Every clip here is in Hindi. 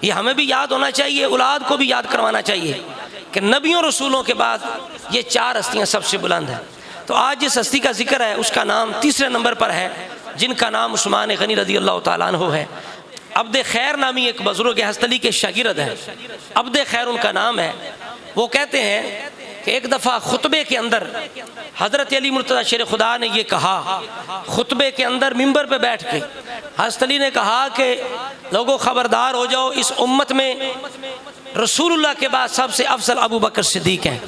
ये हमें भी याद होना चाहिए, औलाद को भी याद करवाना चाहिए कि नबियों रसूलों के बाद ये 4 हस्तियाँ सबसे बुलंद हैं। तो आज जिस हस्ती का जिक्र है उसका नाम तीसरे नंबर पर है, जिनका नाम उस्मान गनी रज़ी अल्लाह ताला अन्हु है। अब्द खैर नामी एक बुजुर्ग हस्तली के शागिर्द हैं, अब्द खैर उनका नाम है। वो कहते हैं कि एक दफ़ा खुतबे के अंदर हज़रत अली मुर्तज़ा शेर खुदा ने ये कहा, खुतबे के अंदर मिंबर पे बैठ के हस्तली ने कहा कि लोगों खबरदार हो जाओ, इस उम्मत में रसूलुल्लाह के बाद सबसे अफजल अबू बकर सिद्दीक हैं,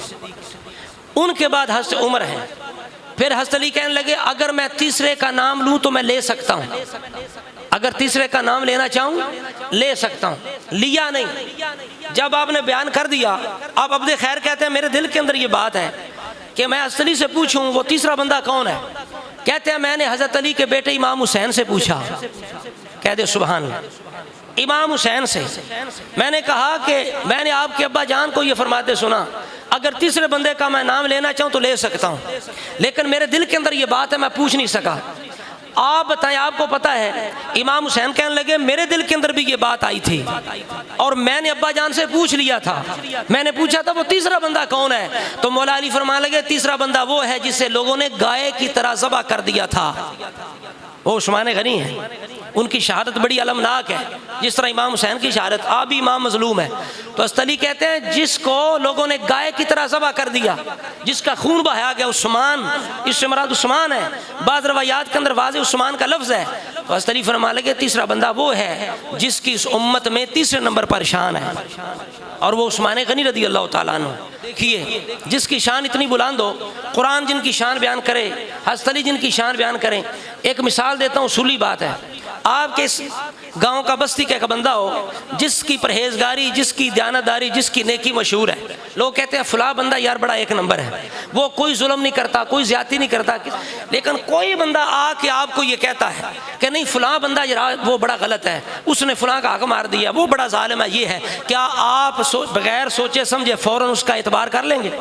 उनके बाद हज़रत उमर हैं। फिर हज़रत अली कहने लगे अगर मैं तीसरे का नाम लूँ तो मैं ले सकता हूँ, अगर तीसरे का नाम लेना चाहूँ ले सकता हूँ, लिया नहीं। जब आपने बयान कर दिया, अब अब्द खैर कहते हैं मेरे दिल के अंदर ये बात है कि मैं हज़रत अली से पूछूं वो तीसरा बंदा कौन है। कहते हैं मैंने हज़रत अली के बेटे इमाम हुसैन से पूछा, कह दे सुभान अल्लाह, इमाम हुसैन से मैंने कहा कि मैंने आपके अब्बा जान को ये फरमाते सुना अगर तीसरे बंदे का मैं नाम लेना चाहूँ तो ले सकता हूँ, लेकिन मेरे दिल के अंदर ये बात है मैं पूछ नहीं सका। आप बताएं, आपको पता है। इमाम हुसैन कहने लगे मेरे दिल के अंदर भी ये बात आई थी और मैंने अब्बा जान से पूछ लिया था, मैंने पूछा था वो तीसरा बंदा कौन है। तो मौला अली फरमाने लगे तीसरा बंदा वो है जिसे लोगों ने गाय की तरह ज़बह कर दिया था, वो उस्मान गनी है। उनकी शहादत बड़ी अलमनाक है, जिस तरह इमाम हुसैन की शहादत। आप भी इमाम मजलूम है। तो अस्तली कहते हैं जिसको लोगों ने गाय की तरह ज़बह कर दिया, जिसका खून बहाया गया, उस्मान, इससे मुराद उस्मान है। बाज़ रवायात के अंदर वाज़े उस्मान का लफ्ज़ है। तो अस्तली फरमा लगे तीसरा बंदा वो है जिसकी इस उम्मत में तीसरे नंबर पर शान है, और वो उस्मान गनी रज़ी अल्लाह ताला अन्हु। देखिए जिसकी शान इतनी बुलंद हो, कुरान जिनकी शान बयान करे, हज़रत अली जिनकी शान बयान करें। एक मिसाल देता हूँ, उसूली बात है। आपके इस गांव का बस्ती का एक बंदा हो जिसकी परहेजगारी, जिसकी दयानतदारी, जिसकी नेकी मशहूर है, लोग कहते हैं फला बंदा यार बड़ा एक नंबर है, वो कोई जुल्म नहीं करता, कोई ज्यादती नहीं करता। लेकिन कोई बंदा आके आपको ये कहता है कि नहीं फला बंदा जरा वो बड़ा गलत है, उसने फला का हक मार दिया, वो बड़ा जालिम है, ये है, क्या आप बगैर सोचे समझे फौरन उसका एतबार कर लेंगे?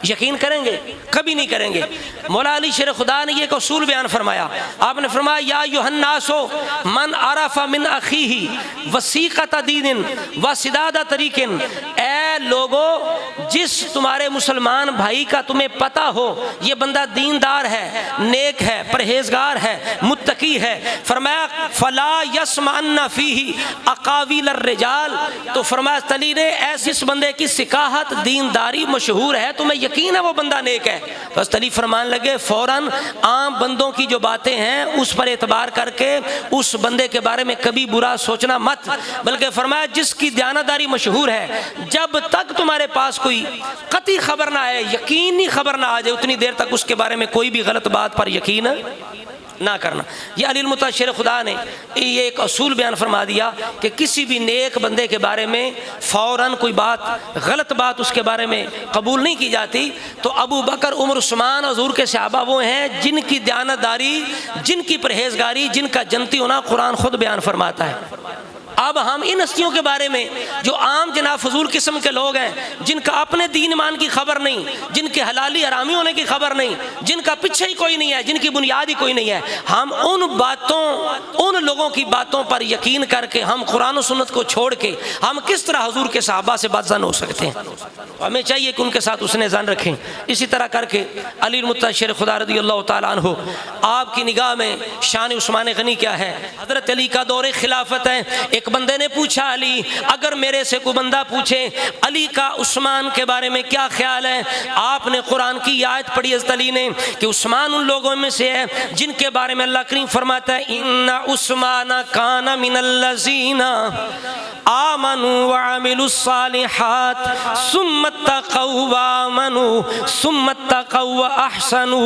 यकीन करेंगे? कभी नहीं करेंगे। मौला अली शेर खुदा ने ये उसूल बयान फरमाया। आपने फरमाया या युहन्नासो मन आराफा मिन अखीही वसीक़त दीनिन व सिदादा तरीकिन, ए लोगो जिस तुम्हारे मुसलमान भाई का तुम्हें पता हो ये बंदा दीनदार है, नेक है, परहेजगार है, मुत्तकी है, फरमाया फला यस्मअन्ना फीही अकाविल अर्रिजाल। तो फरमाया तली ने ऐसे इस बंदे की सिकाहत, दीनदारी मशहूर है, तुम्हें यकीन है वो बंदा नेक है। बस तली फरमान लगे फौरन आम बंदों की जो बातें हैं उस पर एतबार करके उस बंदे के बारे में कभी बुरा सोचना मत, बल्कि फरमाया जिसकी दयानतदारी मशहूर है, जब तक तुम्हारे पास कोई कतई खबर ना आए, यकीनी खबर ना आ जाए, उतनी देर तक उसके बारे में कोई भी गलत बात पर यकीन ना करना। ये अली मुर्तज़ा शेर खुदा ने ये एक असूल बयान फरमा दिया कि किसी भी नेक बंदे के बारे में फ़ौरन कोई बात, गलत बात उसके बारे में कबूल नहीं की जाती। तो अबू बकर, उमर, उस्मान और हुज़ूर के सहाबा वो हैं जिनकी दयानतदारी, जिनकी परहेजगारी, जिनका जनती होना कुरान खुद बयान फरमाता है। अब हम इन हस्तियों के बारे में जो आम जनाब फजूल किस्म के लोग हैं, जिनका अपने दीन ईमान की खबर नहीं, जिनके हलाली हरामी होने की खबर नहीं, जिनका पीछे ही कोई नहीं है, जिनकी बुनियाद ही कोई नहीं है, हम उन बातों, उन लोगों की बातों पर यकीन करके हम कुरान और सुन्नत को छोड़ के हम किस तरह हुजूर के सहाबा से बदज़न हो सकते हैं? हमें चाहिए कि उनके साथ उसने ज़न रखें। इसी तरह करके अली मुर्तज़ा शेर खुदा रज़ी अल्लाह ताला अन्हु, आपकी निगाह में शान उस्मान गनी क्या है? हज़रत अली का दौरे खिलाफत है। एक बंदे ने पूछा अली, अगर मेरे से कोई बंदा पूछे अली का उस्मान के बारे में क्या ख्याल है, आपने कुरान की आयत पढ़ी हज़रत अली ने कि उस्मान उन लोगों में से है जिनके बारे में अल्लाह करीम फरमाता है इन्ना उस्मान काना मिनल्लज़ीना आमनु व अमिलुस्सालिहात सुम्मा तक़ौ व आमनु सुम्मा तक़ौ व अहसनु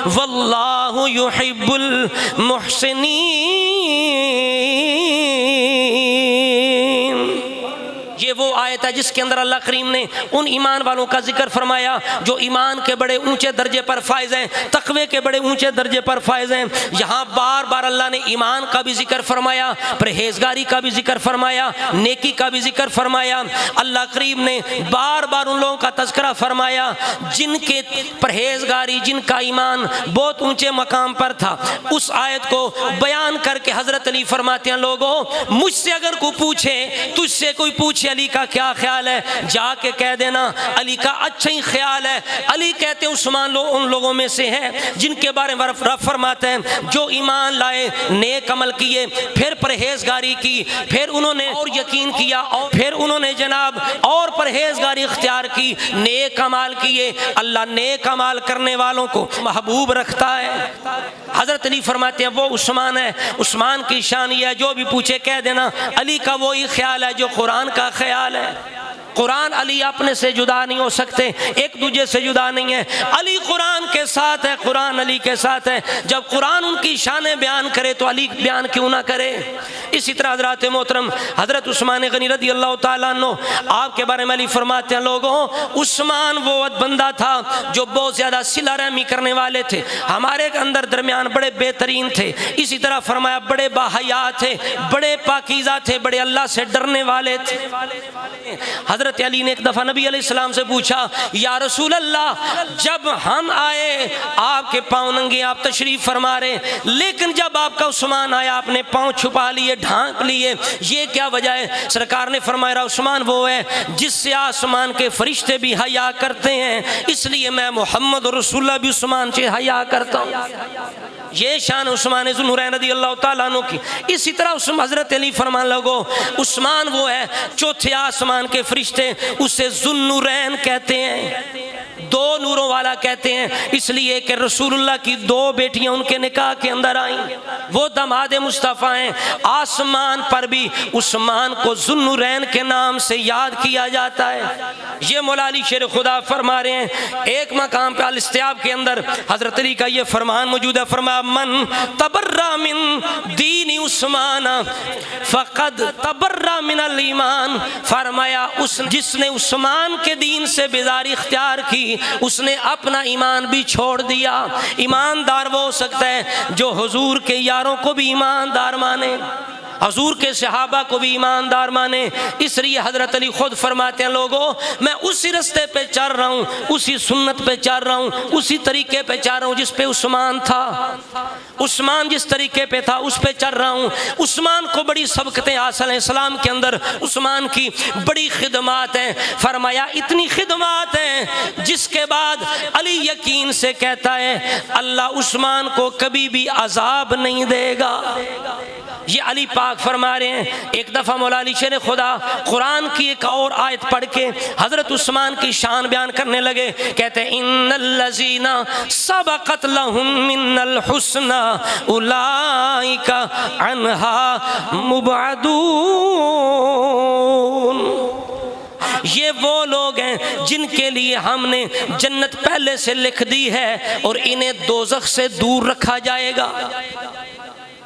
वल्लाहु युहिब्बुल मुहसिनीन। ये वो आयत है जिसके अंदर अल्लाह करीम ने उन ईमान वालों का जिक्र फरमाया जो ईमान के बड़े ऊंचे दर्जे पर फाइज हैं, तकवे के बड़े ऊंचे दर्जे पर फाइज हैं। यहाँ बार बार अल्लाह ने ईमान का भी जिक्र फरमाया, परहेजगारी का भी जिक्र फरमाया, नेकी का भी जिक्र फरमाया। अल्लाह करीम ने बार बार उन लोगों का तज़किरा फरमाया जिनके परहेजगारी, जिनका ईमान बहुत ऊंचे मकाम पर था। उस आयत को बयान करके हजरत अली फरमाते हैं, लोगों मुझसे अगर कोई पूछे, तुझसे कोई पूछे अली का क्या ख्याल है, जाके कह देना अली का अच्छा ही ख्याल है। अली कहते हैं उस्मान उन लोगों में से है जिनके बारे में रब फरमाते हैं जो ईमान लाए, नेक अमल किए, फिर परहेजगारी की, फिर उन्होंने और यकीन किया, और फिर उन्होंने जनाब और परहेजगारी इख्तियार की, नेक अमाल किए। अल्लाह नेक अमाल करने वालों को महबूब रखता है। हजरत अली फरमाते हैं वो उस्मान है, उस्मान की शान ये है जो भी पूछे कह देना अली का वही ख्याल है जो कुरान का ख्याल है। कुरान अली अपने से जुदा नहीं हो सकते, एक दूसरे से जुदा नहीं है। अली कुरान के साथ है, कुरान अली के साथ है। जब कुरान उनकी शानें बयान करे तो अली बयान क्यों ना करे। इसी तरह हजरत मोहतरम हजरत उस्मान गनी रदी अल्लाह तआला अन्हु आपके बारे में अली फरमाते हैं, लोगों उस्मान वो बंदा था जो बहुत ज़्यादा सिला रहमी करने वाले थे, हमारे अंदर दरमियान बड़े बेहतरीन थे। इसी तरह फरमाया बड़े बाहया थे, बड़े पाकीज़ा थे, बड़े अल्लाह से डरने वाले थे। हजरत अली ने एक दफ़ा नबी अलैहिस्सलाम से पूछा, या रसूल अल्लाह जब हम आए आपके पाँव नंगे, आप तशरीफ़ फरमा रहे, लेकिन जब आपका उस्मान आया आपने पाँव छुपा लिए, ढांक लिए, ये क्या वजह है। सरकार ने फरमाया उस्मान वो है जिससे आसमान के फरिश्ते भी हया करते हैं, इसलिए मैं मोहम्मद रसूलुल्लाह भी उस्मान से हया करता हूँ। ये शान उस्मान ज़ुन्नूरैन रज़ी अल्लाह तआला अन्हु की। इसी तरह उस हज़रत अली फरमान लगो उस्मान वो है चौथे आसमान के फरिश्ते उसे ज़ुन्नूरैन कहते हैं, दो नूरों वाला कहते हैं, इसलिए कि रसूलुल्लाह की दो बेटियां उनके निकाह के अंदर आईं, वो दामाद मुस्तफ़ा हैं। आसमान पर भी उस्मान को ज़ुन्नूरैन के नाम से याद किया जाता है। ये मौला अली शेर खुदा फरमा रहे हैं, एक मकाम पे अल-इस्तियाब के अंदर हज़रत अली का ये फरमान मौजूद है, फरमाया मन तबर्रा मिन दीन उस्मान फ़क़द तबर्रा मिनल ईमान। फरमाया उस जिसने उस्मान के दीन से बेजारी इख्तियार की उसने अपना ईमान भी छोड़ दिया। ईमानदार वो हो सकता है जो हुजूर के यारों को भी ईमानदार माने, हजूर के सहाबा को भी ईमानदार माने। इसलिए हजरत अली खुद फरमाते हैं, लोगों मैं उसी रास्ते पे चल रहा हूँ, उसी सुन्नत पे चल रहा हूँ, उसी तरीके पे चल रहा हूँ जिस पे उस्मान था। उस्मान जिस तरीके पे था उस पे चल रहा हूँ। उस्मान को बड़ी सबकतें हासिल हैं इस्लाम के अंदर, उस्मान की बड़ी खिदमात हैं। फरमाया इतनी खिदमात हैं जिसके बाद अली यकीन से कहता है अल्लाह उस्मान को कभी भी अजाब नहीं देगा। ये अली पाक फरमा रहे हैं। एक दफ़ा मौला अली शेर खुदा कुरान की एक और आयत पढ़ के हज़रत उस्मान की शान बयान करने लगे, कहते हैं इन्नल्लज़ीना सबक़त लहुम मिन्नल हुस्ना उलाइका अन्हा मुबअदून। ये वो लोग हैं जिनके लिए हमने जन्नत पहले से लिख दी है और इन्हें दोज़ख से दूर रखा जाएगा,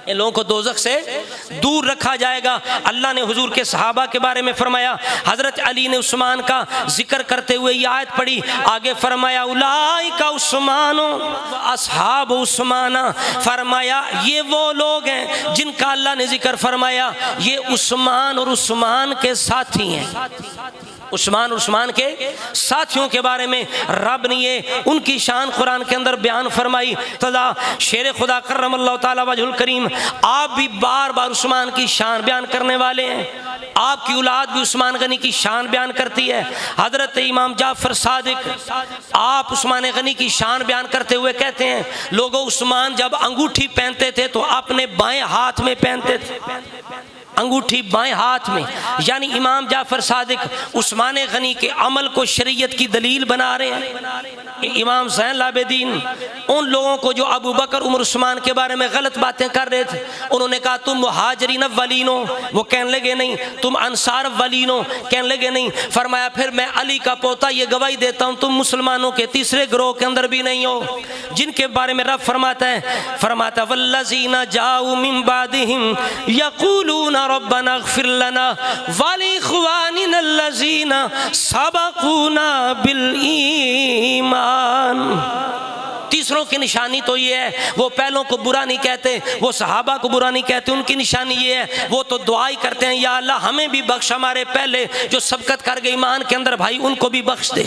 इन लोगों को दोज़ख से दूर रखा जाएगा। अल्लाह ने हुजूर के सहाबा के बारे में फरमाया, हज़रत अली ने उस्मान का जिक्र करते हुए ये आयत पढ़ी, आगे फरमाया उलाइका उस्मानो अस्हाब उस्माना। फरमाया ये वो लोग हैं जिनका अल्लाह ने जिक्र फरमाया ये उस्मान और उस्मान के साथी हैं। उस्मान और उस्मान के साथियों के बारे में रब ने ये उनकी शान कुरान के अंदर बयान फरमाई। तदा शेर खुदा करमल्लाहु ताला वजहुल करीम आप भी बार बार उस्मान की शान बयान करने वाले हैं, आपकी औलाद भी उस्मान गनी की शान बयान करती है। हजरत इमाम जाफर सादिक आप उस्मान गनी की शान बयान करते हुए कहते हैं, लोगों उस्मान जब अंगूठी पहनते थे तो अपने बाएं हाथ में पहनते थे, अंगूठी बाएं हाथ में। यानी इमाम जाफर सादिक उस्मान गनी के अमल को शरीयत की दलील बना रहे हैं। इमाम ज़ैनुल आबिदीन उन लोगों को जो अबू बकर उमर उस्मान के बारे में गलत बातें कर रहे थे, उन्होंने कहा तुम मुहाजिरीन अव्वलीन हो, वो कहने लगे नहीं, तुम अंसार अव्वलीन हो, कहने लगे नहीं। फरमाया फिर मैं अली का पोता ये गवाही देता हूँ तुम मुसलमानों के तीसरे ग्रोह के अंदर भी नहीं हो, जिनके बारे में रब फरमाता है, फरमाता वल्लज़ीना जाऊ मिन बादिहिम यक़ूलूना रब्बना इग़फ़िर लना व लिइख़वानिना अल्लज़ीना सबक़ूना बिल ईमान। तीसरों की निशानी तो ये है, वो पहलों को बुरा नहीं कहते, वो सहाबा को बुरा नहीं कहते, उनकी निशानी ये है वो तो दुआ ही करते हैं, या अल्लाह हमें भी बख्श, हमारे पहले जो सबकत कर गए ईमान के अंदर भाई उनको भी बख्श दे,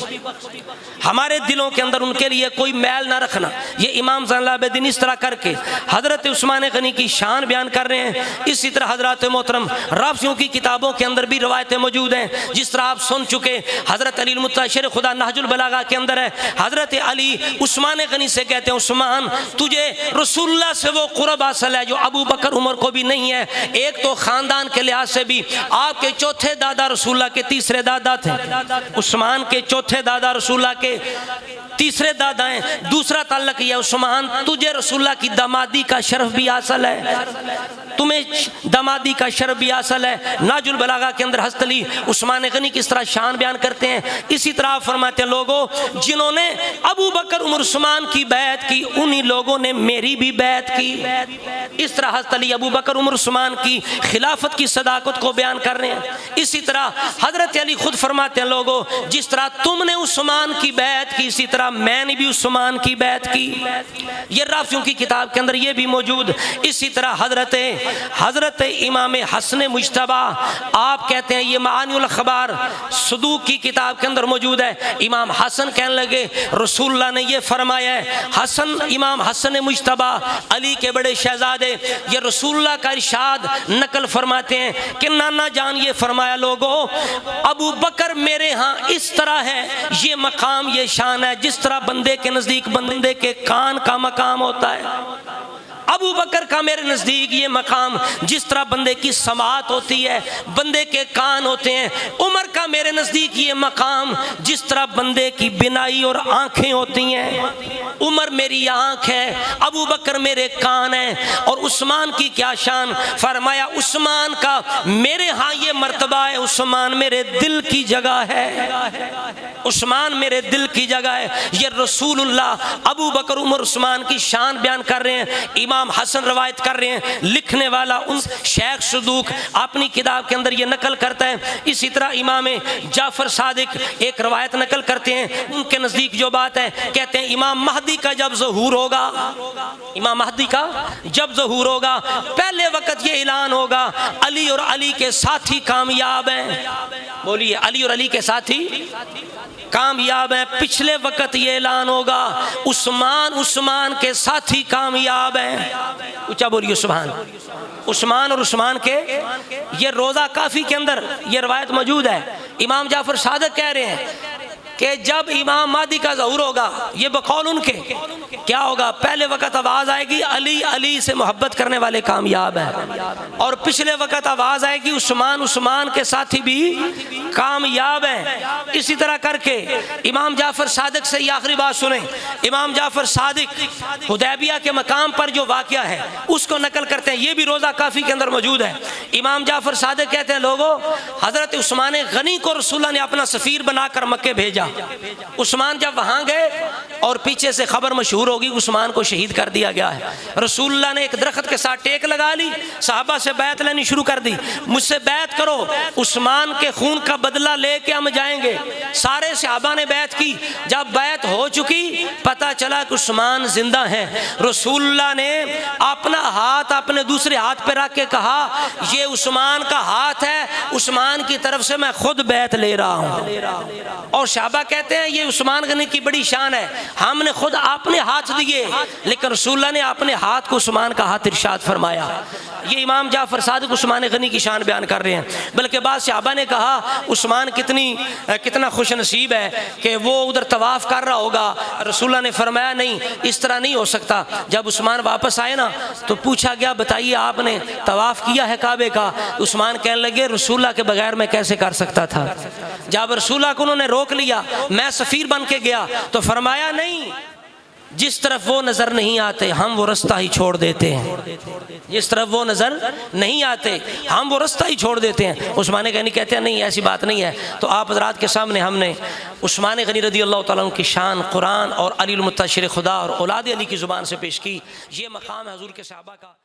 हमारे दिलों के अंदर उनके लिए कोई मैल ना रखना। ये इमाम ज़ैनुल आबिदीन इस तरह करके हज़रत उस्मान गनी की शान बयान कर रहे हैं। इसी तरह हज़रत मोहतरम राफ़ियों की किताबों के अंदर भी रवायतें मौजूद हैं, जिस तरह आप सुन चुके हज़रत अली मुत्तशर खुदा नहजुल बलागा के अंदर है, हज़रत अली उस्मान गनी से कहते हैं उस्मान तुझे रसूलुल्लाह से वो क़ुर्ब हासिल है जो अबू बकर उमर को भी नहीं है। एक तो ख़ानदान के लिहाज से भी आपके चौथे दादा रसूलुल्लाह के तीसरे दादा थे, उस्मान के चौथे दादा रसूलुल्लाह के तीसरे दादा हैं। दूसरा ताल्लुक यह उस्मान तुझे रसूलुल्लाह की दामादी का शरफ भी हासिल है, तुम्हें दामादी का शरफ भी हासिल है। नाजुल बलागा के अंदर हज़रत अली उस्मान गनी किस तरह शान बयान करते हैं। इसी तरह फरमाते हैं लोगों जिन्होंने अबू बकर उमर उस्मान की बैत की उन्हीं लोगों ने मेरी भी बैत की। इस तरह हज़रत अली अबू बकर उमर उस्मान की खिलाफत की सदाकत को बयान कर रहे हैं। इसी तरह हज़रत अली खुद फरमाते हैं लोगों जिस तरह तुमने उस्मान की बैत की इसी तरह मैंने भी उस्मान की बैत की। ये राफ़ियों की किताब के अंदर ये भी मौजूद। इसी तरह हज़रत इमाम हसन मुज्तबा आप कहते हैं, ये मानिउल अख़बार सदूक की किताब के अंदर मौजूद है। इमाम हसन कहने लगे रसूलुल्लाह ने ये फरमाया है, हसन इमाम हसन मुज्तबा अली के बड़े शहजादे ये रसूलुल्लाह का इरशाद नकल फरमाते हैं कि नाना जान ये फरमाया लोगों अबू बकर मेरे यहाँ इस तरह है, ये मकाम ये शान है जिस तरह बंदे के नज़दीक बंदे के कान का मकाम होता है। अबू बकर का मेरे नज़दीक ये मकाम जिस तरह बंदे की समात होती है, बंदे के कान होते हैं। उमर का मेरे नज़दीक ये मकाम जिस तरह बंदे की बिनाई और आँखें होती हैं। उमर मेरी आँख है, अबू बकर मेरे कान हैं। और उस्मान की क्या शान फरमाया, उस्मान का मेरे यहाँ ये मर्तबा है, उस्मान मेरे दिल की जगह है, उस्मान मेरे दिल की जगह है। ये रसूलुल्लाह अबू बकर उमर उस्मान की शान बयान कर रहे हैं। इमाम हसन रवायत कर रहे हैं, लिखने वाला उन शेख सदूक अपनी किताब के अंदर ये नकल करता है। इसी तरह इमाम जाफर सादिक एक रवायत नकल करते हैं, उनके नज़दीक जो बात है कहते हैं इमाम महदी का जब ज़हूर होगा, इमाम महदी का जब ज़हूर होगा पहले वक्त ये ऐलान होगा अली और अली के साथी कामयाब हैं। बोलिए अली और अली के साथी कामयाब है। पिछले वक्त ये ऐलान होगा उस्मान के साथी कामयाब हैं। ऊंचा बोलिए सुभान। उस्मान और उस्मान के ये रोज़ा काफ़ी के अंदर ये रवायत मौजूद है। इमाम जाफर सादिक कह रहे हैं कि जब इमाम महदी का ज़हूर होगा ये बकौल उनके क्या होगा, पहले वक्त आवाज़ आएगी अली अली से मोहब्बत करने वाले कामयाब हैं, और पिछले वक्त आवाज़ आएगी उस्मान के साथी भी कामयाब हैं। इसी तरह करके इमाम जाफर सादिक से ये आखिरी बात सुने। इमाम जाफर सादिक हुदैबिया के मकाम पर जो वाक़या है उसको नकल करते हैं, ये भी रोज़ा काफ़ी के अंदर मौजूद है। इमाम जाफर सादिक कहते हैं लोगों हज़रत उस्मान गनी को रसूलुल्लाह ने अपना सफ़ीर बनाकर मक्के भेजा। उस्मान जब वहाँ गए और पीछे से खबर मशहूर होगी उस्मान को शहीद कर दिया गया है। रसूलुल्लाह ने एक दरख्त के साथ टेक लगा ली, सहाबा से बैत लेनी शुरू कर दी, मुझसे बैत करो, उस्मान के खून का बदला लेके हम जाएंगे। सारे सहाबा ने बैत की। जब बैत हो चुकी पता चला कि उस्मान जिंदा है। रसूलुल्लाह ने अपना हाथ अपने दूसरे हाथ पे रख के कहा ये उस्मान का हाथ है, उस्मान की तरफ से मैं खुद बैत ले रहा हूँ। और सहाबा कहते हैं ये उस्मान गनी की बड़ी शान है, हमने खुद अपने हाथ दिए लेकिन रसूलुल्लाह ने अपने हाथ को उस्मान का हाथ इरशाद फरमाया। ये इमाम जाफर सादिक उस्मान गनी की शान बयान कर रहे हैं। बल्कि बाद सहाबा ने कहा उस्मान कितना खुश नसीब है कि वो उधर तवाफ़ कर रहा होगा। रसूलुल्लाह ने फरमाया नहीं, इस तरह नहीं हो सकता। जब उस्मान वापस आए ना तो पूछा गया बताइए आपने तवाफ़ किया है काबे का? उस्मान कहने लगे रसूलुल्लाह के बगैर मैं कैसे कर सकता था। जब रसूलुल्लाह को उन्होंने रोक लिया, मैं सफ़ीर बन के गया तो फरमाया नहीं, जिस तरफ वो नज़र नहीं आते हम वो रास्ता ही छोड़ देते हैं, जिस तरफ वो नज़र नहीं आते हम वो रास्ता ही छोड़ देते हैं। उस्मान गनी कहते हैं नहीं ऐसी बात नहीं है। तो आप हज़रात के सामने हमने उस्मान गनी रज़ी अल्लाह तआला अन्हु की शान कुरान और अली मुत्तशर खुदा और औलाद अली की ज़ुबान से पेश की। ये मकाम है हुज़ूर के सहाबा का।